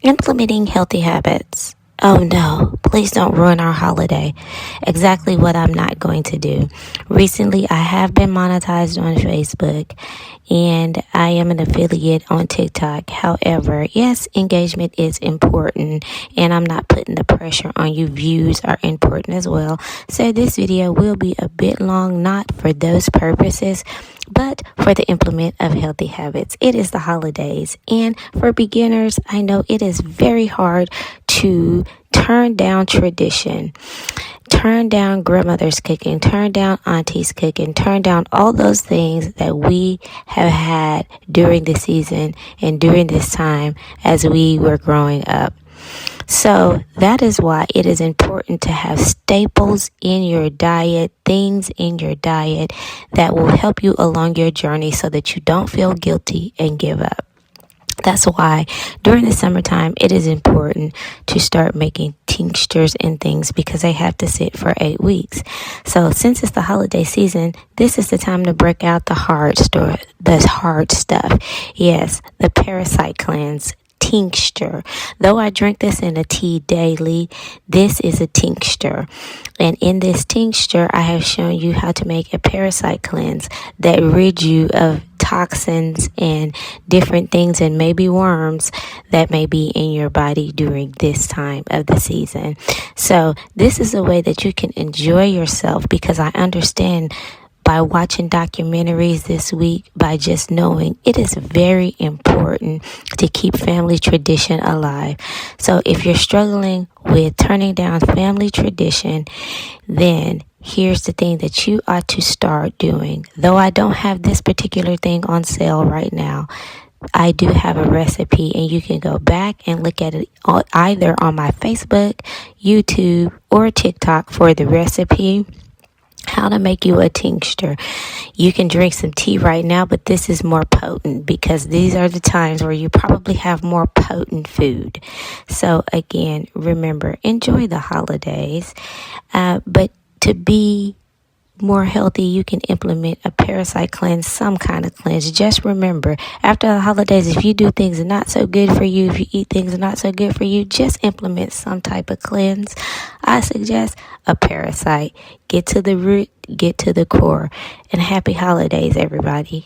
Implementing healthy habits. Oh no, please don't ruin our holiday. Exactly what I'm not going to do. Recently, I have been monetized on Facebook and I am an affiliate on TikTok. However, yes, engagement is important and I'm not putting the pressure on you. Views are important as well. So this video will be a bit long, not for those purposes, but for the implement of healthy habits. It is the holidays, and for beginners, I know it is very hard to turn down tradition, turn down grandmother's cooking, turn down auntie's cooking, turn down all those things that we have had during the season and during this time as we were growing up. So that is why it is important to have staples in your diet, things in your diet that will help you along your journey so that you don't feel guilty and give up. That's why during the summertime, it is important to start making tinctures and things because they have to sit for 8 weeks. So since it's the holiday season, this is the time to break out the hard stuff. Yes, the Parasite cleanse tincture. Though I drink this in a tea daily, this is a tincture. And in this tincture, I have shown you how to make a parasite cleanse that rids you of toxins and different things and maybe worms that may be in your body during this time of the season. So this is a way that you can enjoy yourself because I understand by watching documentaries this week, by just knowing it is very important to keep family tradition alive. So if you're struggling with turning down family tradition, then here's the thing that you ought to start doing. Though I don't have this particular thing on sale right now, I do have a recipe and you can go back and look at it either on my Facebook, YouTube, or TikTok for the recipe. How to make you a tincture. You can drink some tea right now, but this is more potent because these are the times where you probably have more potent food. So again, remember, enjoy the holidays, but to be more healthy, you can implement a parasite cleanse, some kind of cleanse. Just remember, after the holidays, if you do things not so good for you, if you eat things not so good for you, just implement some type of cleanse. I suggest a parasite. Get to the root, get to the core, and happy holidays, everybody.